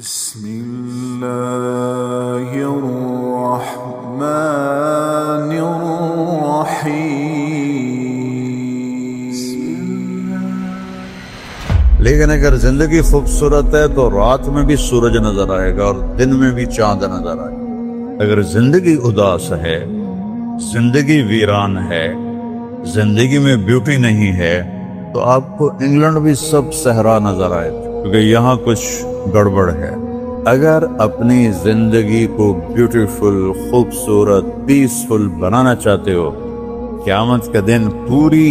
بسم الله الرحمن الرحيم. لیکن اگر زندگی خوبصورت ہے تو رات میں بھی سورج نظر آئے گا اور دن میں بھی چاند نظر آئے گا. اگر زندگی اداس ہے، زندگی ویران ہے، زندگی میں بیوٹی نہیں ہے تو آپ کو انگلینڈ بھی سب صحرا نظر آئے گا، کیونکہ یہاں کچھ گڑبڑ ہے. اگر اپنی زندگی کو بیوٹیفل، خوبصورت، پیسفل بنانا چاہتے ہو، قیامت کا دن پوری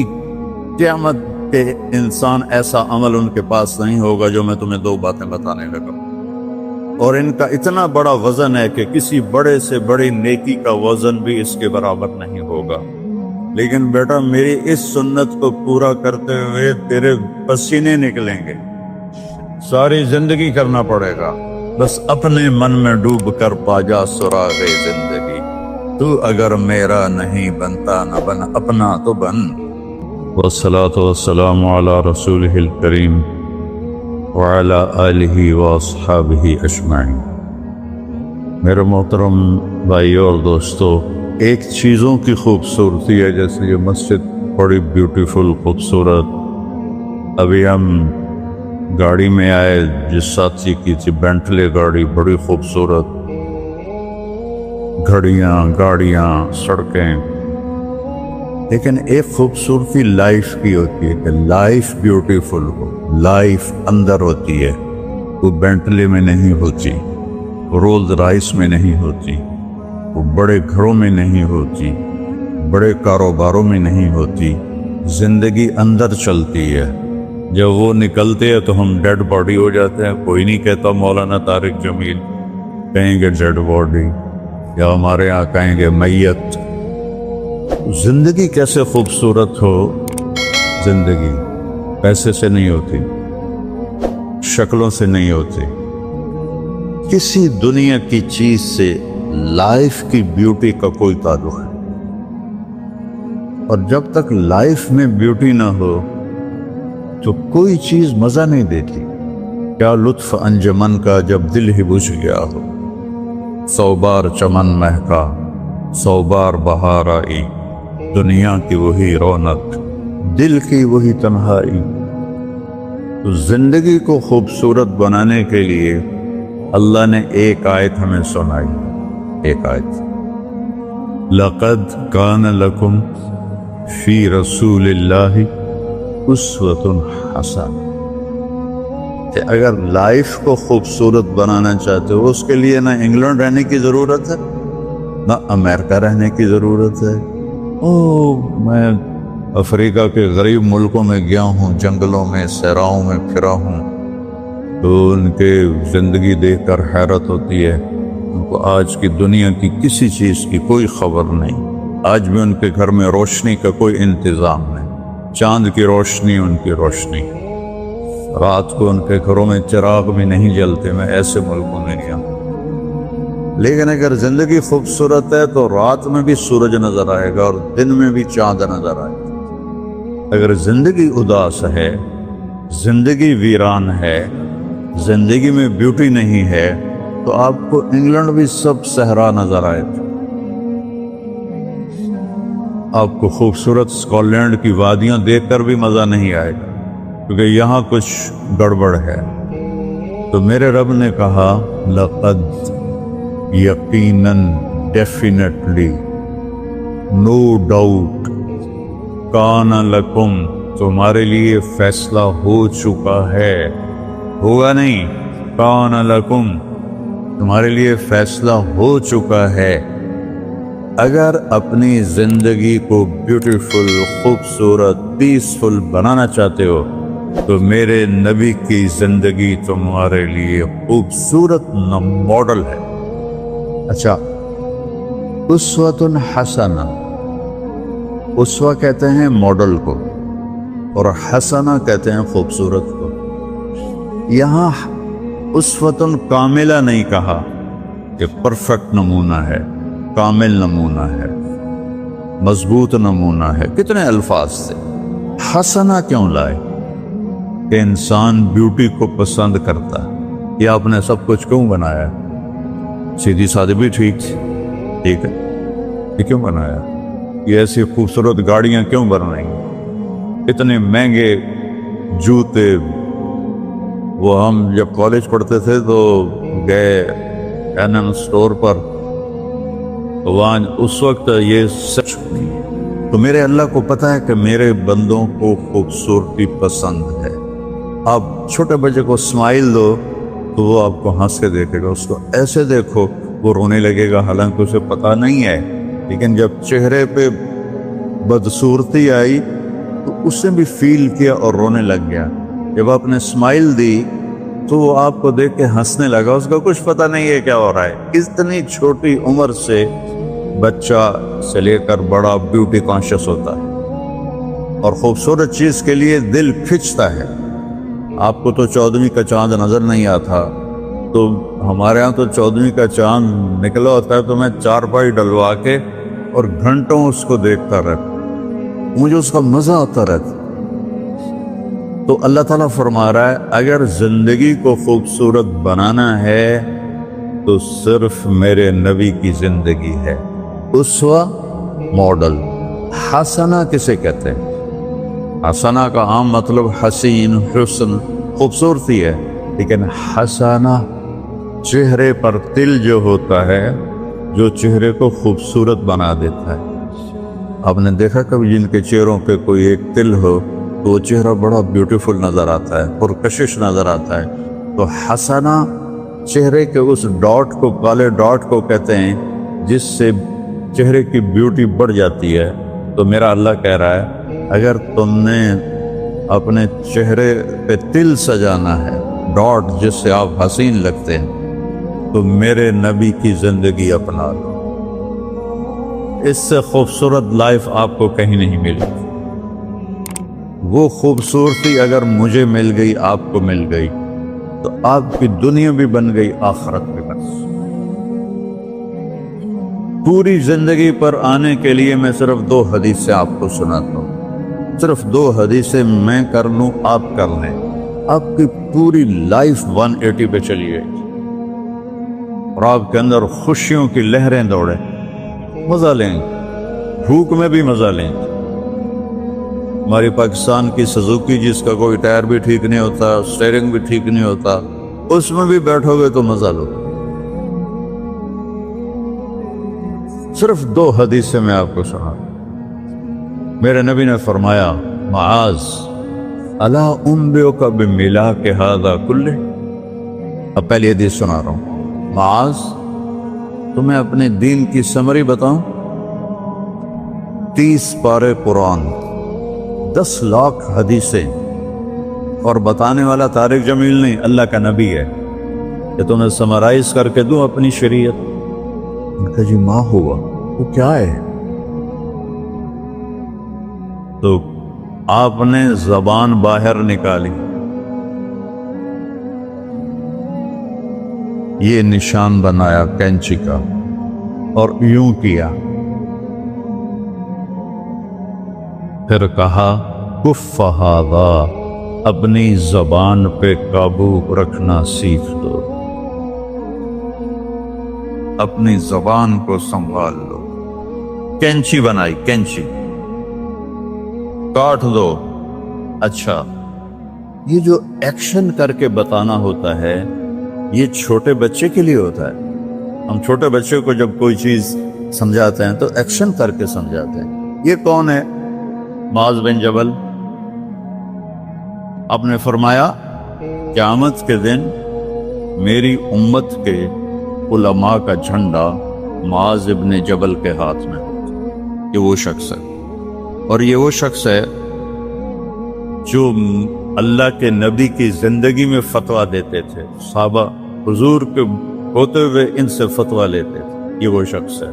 قیامت کے انسان ایسا عمل ان کے پاس نہیں ہوگا جو میں تمہیں دو باتیں بتانے لگا، اور ان کا اتنا بڑا وزن ہے کہ کسی بڑے سے بڑی نیکی کا وزن بھی اس کے برابر نہیں ہوگا. لیکن بیٹا میری اس سنت کو پورا کرتے ہوئے تیرے پسینے نکلیں گے، ساری زندگی کرنا پڑے گا. بس اپنے من میں ڈوب کر پا جا سراغ زندگی. تو اگر میرا نہیں بنتا نہ بن، اپنا تو بن. والصلاة والسلام علی رسولہ الکریم وعلی آلہ واصحابہ اجمعین. میرے محترم بھائیو اور دوستو، ایک چیزوں کی خوبصورتی ہے، جیسے یہ مسجد بڑی بیوٹیفل خوبصورت. ابھی ہم گاڑی میں آئے، جس ساتھی کی تھی بینٹلے گاڑی، بڑی خوبصورت گھڑیاں، گاڑیاں، سڑکیں. لیکن ایک خوبصورتی لائف کی ہوتی ہے کہ لائف بیوٹیفل ہو. لائف اندر ہوتی ہے، وہ بینٹلے میں نہیں ہوتی، رولز رائس میں نہیں ہوتی، وہ بڑے گھروں میں نہیں ہوتی، بڑے کاروباروں میں نہیں ہوتی. زندگی اندر چلتی ہے. جب وہ نکلتے ہیں تو ہم ڈیڈ باڈی ہو جاتے ہیں. کوئی نہیں کہتا مولانا طارق جمیل، کہیں گے ڈیڈ باڈی، یا ہمارے یہاں کہیں گے میت. زندگی کیسے خوبصورت ہو؟ زندگی پیسے سے نہیں ہوتی، شکلوں سے نہیں ہوتی، کسی دنیا کی چیز سے لائف کی بیوٹی کا کوئی تعلق ہے. اور جب تک لائف میں بیوٹی نہ ہو تو کوئی چیز مزہ نہیں دیتی. کیا لطف انجمن کا جب دل ہی بجھ گیا ہو. 100 بار چمن مہکا، 100 بار بہار آئی، دنیا کی وہی رونق، دل کی وہی تنہائی. تو زندگی کو خوبصورت بنانے کے لیے اللہ نے ایک آیت ہمیں سنائی. ایک آیت، لَقَدْ كَانَ لَكُمْ فِي رَسُولِ اللَّهِ اسوۃ حسنہ. کہ اگر لائف کو خوبصورت بنانا چاہتے ہو، اس کے لیے نہ انگلینڈ رہنے کی ضرورت ہے، نہ امریکہ رہنے کی ضرورت ہے. میں افریقہ کے غریب ملکوں میں گیا ہوں، جنگلوں میں، صحراؤں میں پھرا ہوں، تو ان کے زندگی دیکھ کر حیرت ہوتی ہے. ان کو آج کی دنیا کی کسی چیز کی کوئی خبر نہیں. آج بھی ان کے گھر میں روشنی کا کوئی انتظام نہیں. چاند کی روشنی ان کی روشنی. رات کو ان کے گھروں میں چراغ بھی نہیں جلتے. میں ایسے ملکوں میں گیا. لیکن اگر زندگی خوبصورت ہے تو رات میں بھی سورج نظر آئے گا اور دن میں بھی چاند نظر آئے گا. اگر زندگی اداس ہے، زندگی ویران ہے، زندگی میں بیوٹی نہیں ہے تو آپ کو انگلینڈ بھی سب صحرا نظر آئے گا. آپ کو خوبصورت اسکاٹ لینڈ کی وادیاں دیکھ کر بھی مزہ نہیں آئے گا، کیونکہ یہاں کچھ گڑبڑ ہے. تو میرے رب نے کہا لقد، یقیناً، ڈیفینیٹلی، نو ڈاؤٹ، کان لکم، تمہارے لیے فیصلہ ہو چکا ہے. ہوگا نہیں، کان لکم، تمہارے لیے فیصلہ ہو چکا ہے. اگر اپنی زندگی کو بیوٹیفل، خوبصورت، پیسفل بنانا چاہتے ہو تو میرے نبی کی زندگی تمہارے لیے خوبصورت ماڈل ہے. اچھا، اسوۃ حسنہ، اسوہ کہتے ہیں ماڈل کو، اور حسنہ کہتے ہیں خوبصورت کو. یہاں اسوۃ کاملہ نہیں کہا کہ پرفیکٹ نمونہ ہے، کامل نمونہ ہے، مضبوط نمونہ ہے. کتنے الفاظ سے حسنہ کیوں لائے؟ کہ انسان بیوٹی کو پسند کرتا ہے. یہ آپ نے سب کچھ کیوں بنایا؟ سیدھی سادی بھی ٹھیک ہے، یہ کیوں بنایا؟ یہ ایسی خوبصورت گاڑیاں کیوں بن رہی ہیں؟ اتنے مہنگے جوتے، وہ ہم جب کالج پڑھتے تھے تو گئے این اسٹور پر، تو وہاں اس وقت یہ سچ نہیں. تو میرے اللہ کو پتہ ہے کہ میرے بندوں کو خوبصورتی پسند ہے. آپ چھوٹے بچے کو اسمائل دو تو وہ آپ کو ہنس کے دیکھے گا، اس کو ایسے دیکھو وہ رونے لگے گا، حالانکہ اسے پتہ نہیں ہے. لیکن جب چہرے پہ بدصورتی آئی تو اس نے بھی فیل کیا اور رونے لگ گیا. جب آپ نے اسمائل دی تو وہ آپ کو دیکھ کے ہنسنے لگا، اس کا کچھ پتہ نہیں ہے کیا ہو رہا ہے. اتنی چھوٹی عمر سے بچہ سے لے کر بڑا بیوٹی کانشیس ہوتا ہے اور خوبصورت چیز کے لیے دل کھنچتا ہے. آپ کو تو 14ویں کا چاند نظر نہیں آتا، تو ہمارے ہاں تو 14ویں کا چاند نکلا ہوتا ہے تو میں چارپائی ڈلوا کے اور گھنٹوں اس کو دیکھتا رہتا، مجھے اس کا مزہ آتا رہتا. تو اللہ تعالیٰ فرما رہا ہے اگر زندگی کو خوبصورت بنانا ہے تو صرف میرے نبی کی زندگی ہے. اسوہ ماڈل. حسنہ کسے کہتے ہیں؟ حسنہ کا عام مطلب حسین، حسن، خوبصورتی ہے، لیکن حسنہ چہرے پر تل جو ہوتا ہے، جو چہرے کو خوبصورت بنا دیتا ہے. آپ نے دیکھا کبھی جن کے چہروں پہ کوئی ایک تل ہو تو وہ چہرہ بڑا بیوٹیفل نظر آتا ہے، پرکشش نظر آتا ہے. تو حسنہ چہرے کے اس ڈاٹ کو، کالے ڈاٹ کو کہتے ہیں جس سے چہرے کی بیوٹی بڑھ جاتی ہے. تو میرا اللہ کہہ رہا ہے اگر تم نے اپنے چہرے پہ تل سجانا ہے، ڈاٹ جس سے آپ حسین لگتے ہیں، تو میرے نبی کی زندگی اپنا لو. اس سے خوبصورت لائف آپ کو کہیں نہیں ملے. وہ خوبصورتی اگر مجھے مل گئی، آپ کو مل گئی، تو آپ کی دنیا بھی بن گئی، آخرت بھی بن گئی. پوری زندگی پر آنے کے لیے میں صرف 2 حدیثیں آپ کو سناتا ہوں. صرف 2 حدیثیں میں کر لوں، آپ کر لیں، آپ کی پوری لائف 180 پہ چلی گئی اور آپ کے اندر خوشیوں کی لہریں دوڑیں. مزہ لیں، بھوک میں بھی مزہ لیں. ہماری پاکستان کی سزوکی جس کا کوئی ٹائر بھی ٹھیک نہیں ہوتا، سٹیئرنگ بھی ٹھیک نہیں ہوتا، اس میں بھی بیٹھو گے تو مزہ لو. صرف 2 حدیثیں میں آپ کو سنا. میرے نبی نے فرمایا معاذ الا انبئک بملاک ھذا کلہ. اب پہلی حدیث سنا رہا ہوں. معاذ تمہیں اپنے دین کی سمری بتاؤں؟ 30 پارے قرآن، 10 لاکھ حدیثیں، اور بتانے والا طارق جمیل نہیں، اللہ کا نبی ہے. کہ تمہیں سمرائز کر کے دوں اپنی شریعت؟ ان کا جی ماں ہوا وہ کیا ہے؟ تو آپ نے زبان باہر نکالی، یہ نشان بنایا کینچی کا اور یوں کیا، پھر کہا کف ھذا، اپنی زبان پہ قابو رکھنا سیکھ دو، اپنی زبان کو سنبھال لو. کینچی بنائی، کینچی کاٹ دو. اچھا، یہ جو ایکشن کر کے بتانا ہوتا ہے یہ چھوٹے بچے کے لیے ہوتا ہے. ہم چھوٹے بچے کو جب کوئی چیز سمجھاتے ہیں تو ایکشن کر کے سمجھاتے ہیں. یہ کون ہے؟ معاذ بن جبل. آپ نے فرمایا قیامت کے دن میری امت کے علماء کا جھنڈا معاذ ابن جبل کے ہاتھ میں. یہ وہ شخص ہے، اور یہ وہ شخص ہے جو اللہ کے نبی کی زندگی میں فتویٰ دیتے تھے. صحابہ حضور کے ہوتے ہوئے ان سے فتویٰ لیتے تھے. یہ وہ شخص ہے،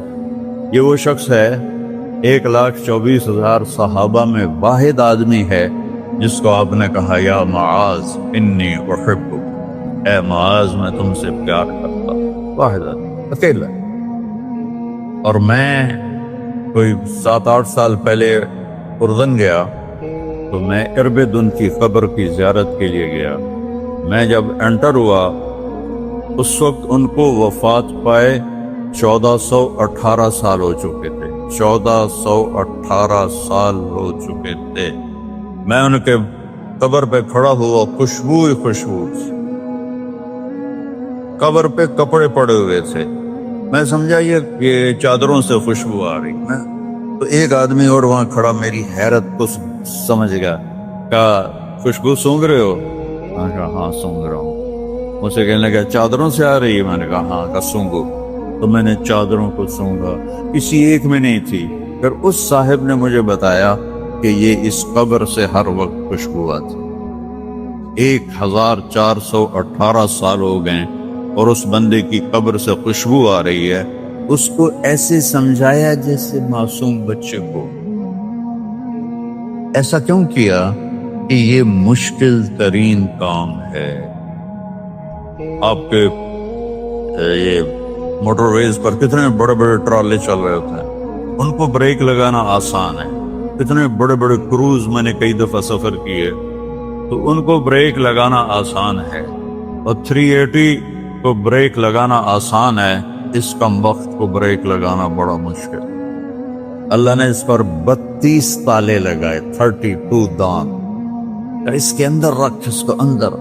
یہ وہ شخص ہے 1,24,000 صحابہ میں واحد آدمی ہے جس کو آپ نے کہا یا معاذ انی احبک، اے معاذ میں تم سے پیار کرتا ہوں. واحد آدمی، اکیلا. اور میں کوئی 7-8 سال پہلے اردن گیا تو میں اربدن کی قبر کی زیارت کے لیے گیا. میں جب انٹر ہوا اس وقت ان کو وفات پائے 1418 سال ہو چکے تھے، 1418 سال ہو چکے تھے۔ میں ان کے قبر پہ کھڑا ہوا، خوشبو ہی خوشبو، قبر پہ کپڑے پڑے ہوئے تھے، میں سمجھا یہ چادروں سے خوشبو آ رہی ہے۔ تو ایک آدمی اور وہاں کھڑا میری حیرت کو سمجھ گیا، کہا خوشبو سونگ رہے ہو؟ میں نے کہا ہاں سونگ رہا ہوں۔ مجھے کہنے لگا چادروں سے آ رہی ہے؟ میں نے کہا ہاں۔ کہا سونگو۔ تو میں نے چادروں کو سونگا، کسی ایک میں نہیں تھی۔ پھر اس صاحب نے مجھے بتایا کہ یہ اس قبر سے ہر وقت خوشبو آتی، 1418 سال ہو گئے اور اس بندے کی قبر سے خوشبو آ رہی ہے۔ اس کو ایسے سمجھایا جیسے معصوم بچے کو۔ ایسا کیوں کیا؟ کہ یہ مشکل ترین کام ہے۔ آپ کے یہ موٹر ویز پر کتنے بڑے بڑے ٹرالے چل رہے ہوتے ہیں، ان کو بریک لگانا آسان ہے۔ کتنے بڑے بڑے کروز میں نے کئی دفعہ سفر کیے، تو ان کو بریک لگانا آسان ہے، اور 380 کو بریک لگانا آسان ہے، اس کم وقت کو بریک لگانا بڑا مشکل۔ اللہ نے اس پر 32 تالے لگائے، 32 دان، اس کے اندر رکھ، اس کو اندر،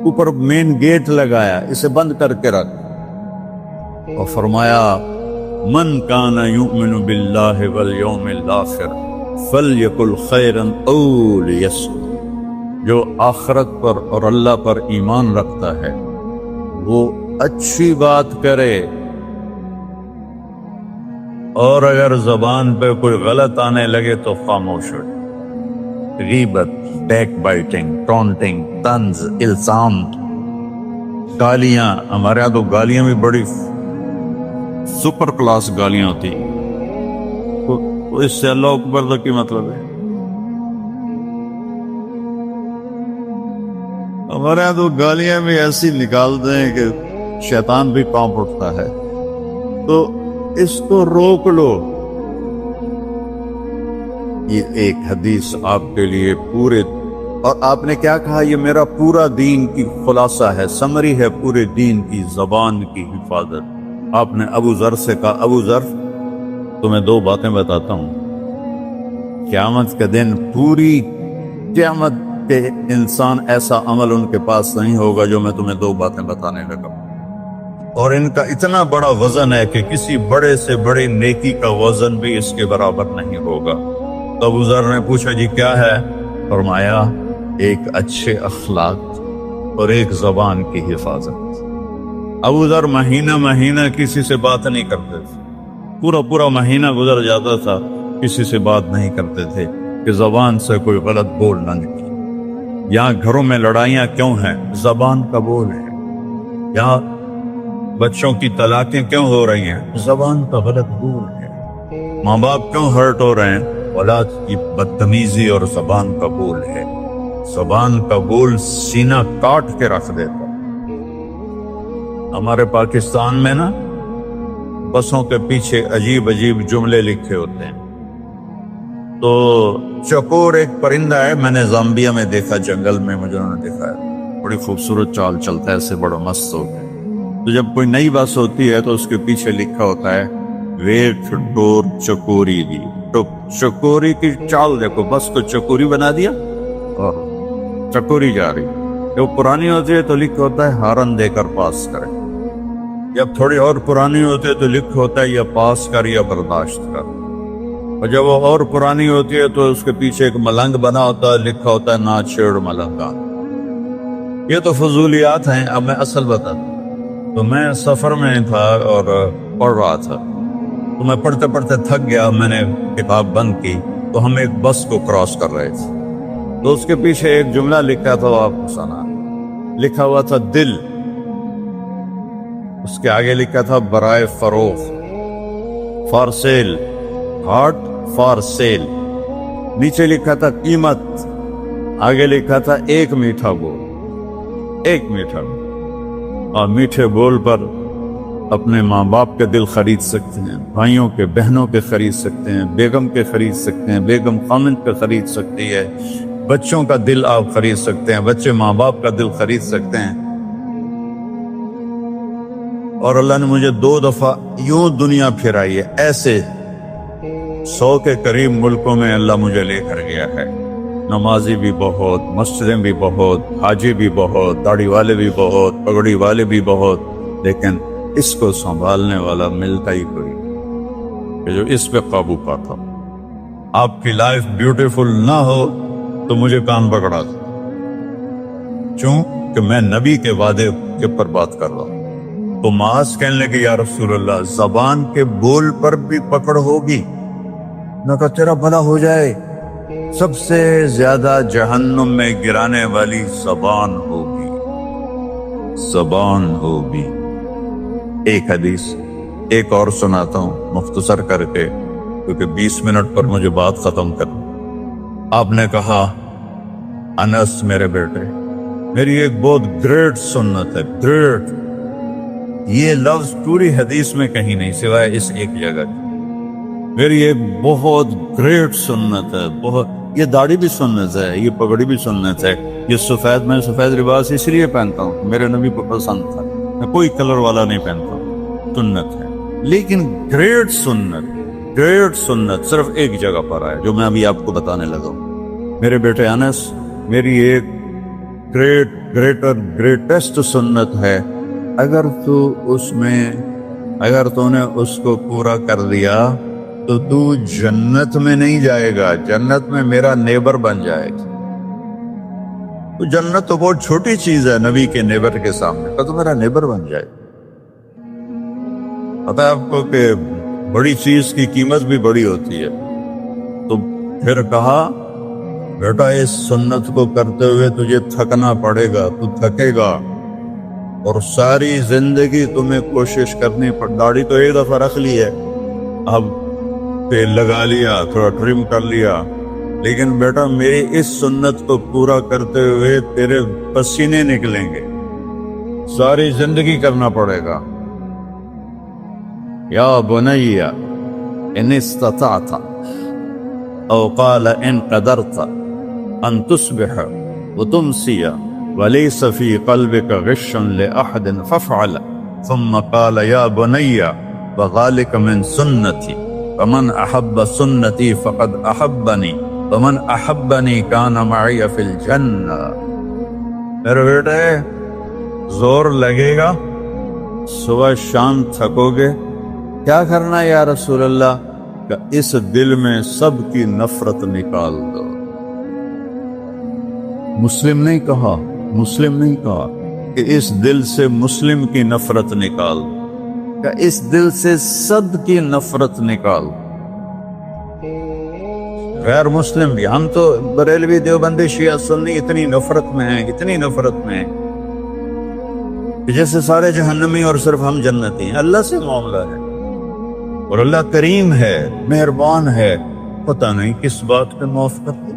اوپر مین گیٹ لگایا، اسے بند کر کے رکھ، اور فرمایا من کان یؤمن باللہ والیوم الآخر فلیقل خیرا او لیصمت، جو آخرت پر اور اللہ پر ایمان رکھتا ہے وہ اچھی بات کرے، اور اگر زبان پہ کوئی غلط آنے لگے تو خاموش ہو۔ غیبت، بیک بائٹنگ، ٹونٹنگ، طنز، الزام، گالیاں، ہمارے یہاں تو گالیاں بھی بڑی سپر کلاس گالیاں ہوتی، تو اس سے اللہ اکبر کا کی مطلب ہے؟ ہمارے یہاں تو گالیاں بھی ایسی نکالتے ہیں کہ شیطان بھی کانپ اٹھتا ہے۔ تو اس کو روک لو۔ یہ ایک حدیث آپ کے لیے پورے، اور آپ نے کیا کہا؟ یہ میرا پورا دین کی خلاصہ ہے، سمری ہے پورے دین کی، زبان کی حفاظت۔ آپ نے ابو ذر سے کہا ابو ذر تمہیں 2 باتیں بتاتا ہوں، قیامت کے دن پوری قیامت کے انسان ایسا عمل ان کے پاس نہیں ہوگا جو میں تمہیں 2 باتیں بتانے لگا، اور ان کا اتنا بڑا وزن ہے کہ کسی بڑے سے بڑی نیکی کا وزن بھی اس کے برابر نہیں ہوگا۔ تو ابو ذر نے پوچھا جی کیا ہے؟ فرمایا ایک اچھے اخلاق اور ایک زبان کی حفاظت۔ ابو ذر مہینہ کسی سے بات نہیں کرتے تھے، پورا مہینہ گزر جاتا تھا کسی سے بات نہیں کرتے تھے کہ زبان سے کوئی غلط بول نہ نکلے۔ یہاں گھروں میں لڑائیاں کیوں ہیں؟ زبان کا بول ہے۔ یہاں بچوں کی طلاقیں کیوں ہو رہی ہیں؟ زبان کا غلط بول ہے۔ ماں باپ کیوں ہرٹ ہو رہے ہیں؟ اولاد کی بدتمیزی اور زبان کا بول ہے۔ زبان کا بول سینہ کاٹ کے رکھ دیتا۔ ہمارے پاکستان میں نا بسوں کے پیچھے عجیب جملے لکھے ہوتے ہیں۔ تو چکور ایک پرندہ ہے، میں نے زامبیا میں دیکھا، جنگل میں مجھے انہوں نے دیکھا ہے، بڑی خوبصورت چال چلتا ہے، ایسے بڑا مست ہو گیا۔ تو جب کوئی نئی بس ہوتی ہے تو اس کے پیچھے لکھا ہوتا ہے ویٹ ڈور چکوری دی۔ تو چکوری کی چال دیکھو، بس کو چکوری بنا دیا اور چکوری جا رہی۔ جب پرانی ہوتی ہے تو لکھا ہوتا ہے ہارن دے کر پاس کرے، جب تھوڑی اور پرانی ہوتی ہے تو لکھا ہوتا ہے یا پاس کر یا برداشت کر، اور جب وہ اور پرانی ہوتی ہے تو اس کے پیچھے ایک ملنگ بنا ہوتا ہے، لکھا ہوتا ہے نہ چھیڑ ملنگا۔ یہ تو فضولیات ہیں۔ اب میں اصل بتا دوں تو میں سفر میں تھا اور پڑھ رہا تھا، تو میں پڑھتے پڑھتے تھک گیا، میں نے کتاب بند کی، تو ہم ایک بس کو کراس کر رہے تھے، تو اس کے پیچھے ایک جملہ لکھا تھا، آپ کو سنا، لکھا ہوا تھا دل، اس کے آگے لکھا تھا برائے فروخت، for sale, heart for sale, نیچے لکھا تھا قیمت، آگے لکھا تھا ایک میٹھا بول، ایک میٹھا بول۔ اور میٹھے بول پر اپنے ماں باپ کے دل خرید سکتے ہیں، بھائیوں کے، بہنوں کے خرید سکتے ہیں، بیگم کے خرید سکتے ہیں، بیگم خامند کے خرید سکتی ہے، بچوں کا دل آپ خرید سکتے ہیں، بچے ماں باپ کا دل خرید سکتے ہیں۔ اور اللہ نے مجھے 2 دفعہ یوں دنیا پھرائی ہے، ایسے 100 کے قریب ملکوں میں اللہ مجھے لے کر گیا ہے۔ نمازی بھی بہت، مسجدیں بھی بہت، حاجی بھی بہت، داڑھی والے بھی بہت، پگڑی والے بھی بہت، لیکن اس کو سنبھالنے والا ملتا ہی کوئی کہ جو اس پہ قابو پاتا۔ آپ کی لائف بیوٹیفل نہ ہو تو مجھے کان پکڑا دو، کیوں کہ میں نبی کے وعدے کے پر بات کر رہا ہوں۔ تو معاذ کہنے لگے یا رسول اللہ زبان کے بول پر بھی پکڑ ہوگی؟ نہ کہا تیرا بھلا ہو جائے، سب سے زیادہ جہنم میں گرانے والی زبان ہوگی، زبان ہوگی۔ ایک حدیث ایک اور سناتا ہوں مختصر کر کے، کیونکہ 20 منٹ پر مجھے بات ختم کرنی۔ آپ نے کہا انس میرے بیٹے، میری ایک بہت گریٹ سنت ہے، گریٹ، یہ لفظ پوری حدیث میں کہیں نہیں سوائے اس ایک جگہ کی۔ میری ایک بہت گریٹ سنت ہے، بہت، یہ داڑھی بھی سنت ہے، یہ پگڑی بھی سنت ہے، یہ سفید، میں سفید لباس اس لیے پہنتا ہوں میرے نبی کو پسند تھا، میں کوئی کلر والا نہیں پہنتا ہوں، سنت ہے۔ لیکن گریٹ سنت، گریٹ سنت صرف ایک جگہ پر ہے جو میں ابھی آپ کو بتانے لگا ہوں۔ میرے بیٹے انس، میری ایک گریٹسٹ سنت ہے، اگر تو نے اس کو پورا کر دیا تو تو جنت میں نہیں جائے گا، جنت میں میرا نیبر بن جائے گا۔ تو جنت تو بہت چھوٹی چیز ہے نبی کے نیبر کے سامنے، تو میرا نیبر بن جائے گا۔ پتہ ہے آپ کو کہ بڑی چیز کی قیمت بھی بڑی ہوتی ہے۔ تو پھر کہا بیٹا اس سنت کو کرتے ہوئے تجھے تھکنا پڑے گا، تو تھکے گا، اور ساری زندگی تمہیں کوشش کرنی پڑ، داڑھی تو ایک دفعہ رکھ لی ہے، اب تیل لگا لیا، تھوڑا ٹرم کر لیا، لیکن بیٹا میری اس سنت کو پورا کرتے ہوئے تیرے پسینے نکلیں گے، ساری زندگی کرنا پڑے گا۔ یا بنی ان استطعت او قال ان قدرت ان تصبح وتمسی وليس في قلبك غش لأحد فافعل، ثم قال يا بني وذلك من سنتي فمن أحب سنتي فقد أحبني ومن أحبني كان معي في الجنة۔ میرے بیٹے زور لگے گا، صبح شام تھکو گے، کیا کرنا یا رسول اللہ؟ کہ اس دل میں سب کی نفرت نکال دو۔ مسلم نہیں کہا، مسلم نہیں کہا کہ اس دل سے مسلم کی نفرت نکال، کہ اس دل سے سب کی نفرت نکال، غیر مسلم بھی۔ ہم تو بریلوی دیوبندی شیعہ سنی اتنی نفرت میں ہیں، اتنی نفرت میں ہیں کہ جیسے سارے جہنمی اور صرف ہم جنتی ہیں۔ اللہ سے معاملہ ہے، اور اللہ کریم ہے، مہربان ہے، پتہ نہیں کس بات پہ معاف کرتے،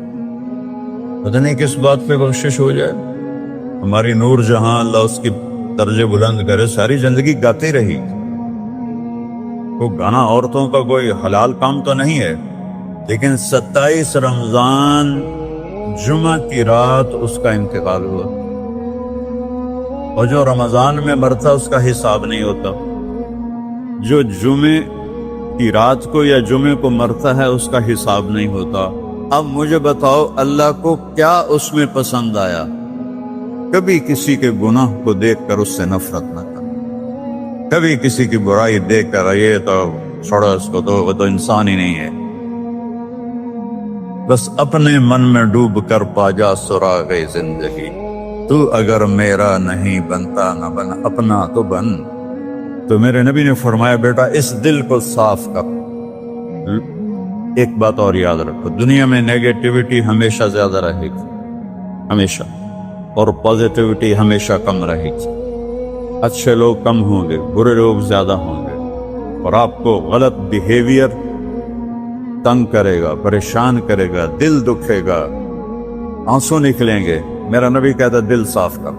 پتہ نہیں کس بات پہ بخشش ہو جائے۔ ہماری نور جہاں اللہ اس کی درجے بلند کرے، ساری زندگی گاتی رہی۔ وہ گانا عورتوں کا کوئی حلال کام تو نہیں ہے، لیکن 27 رمضان جمعہ کی رات اس کا انتقال ہوا، اور جو رمضان میں مرتا اس کا حساب نہیں ہوتا، جو جمعے کی رات کو یا جمعے کو مرتا ہے اس کا حساب نہیں ہوتا۔ اب مجھے بتاؤ اللہ کو کیا اس میں پسند آیا؟ کبھی کسی کے گناہ کو دیکھ کر اس سے نفرت نہ کر، کبھی کسی کی برائی دیکھ کر یہ تو چھوڑو اس کو، تو وہ تو انسان ہی نہیں ہے۔ بس اپنے من میں ڈوب کر پا جا سراغ زندگی، تو اگر میرا نہیں بنتا نہ بن، اپنا تو بن۔ تو میرے نبی نے فرمایا بیٹا اس دل کو صاف کر۔ ایک بات اور یاد رکھو، دنیا میں نیگیٹیوٹی ہمیشہ زیادہ رہے گی، ہمیشہ، اور پازیٹیوٹی ہمیشہ کم رہے گی۔ اچھے لوگ کم ہوں گے، برے لوگ زیادہ ہوں گے، اور آپ کو غلط بیہیویئر تنگ کرے گا، پریشان کرے گا، دل دکھے گا، آنسو نکلیں گے۔ میرا نبی کہتا دل صاف کر،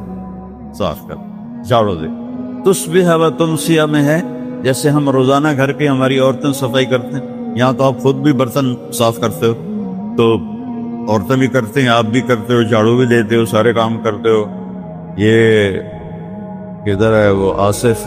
صاف کر، جھاڑو دے۔ تصبح و تمسیہ میں ہے جیسے ہم روزانہ گھر کی ہماری عورتیں صفائی کرتے ہیں، یہاں تو آپ خود بھی برتن صاف کرتے ہو، تو عورتیں بھی کرتے ہیں، آپ بھی کرتے ہو، جھاڑو بھی دیتے ہو، سارے کام کرتے ہو۔ یہ کدھر ہے وہ آصف،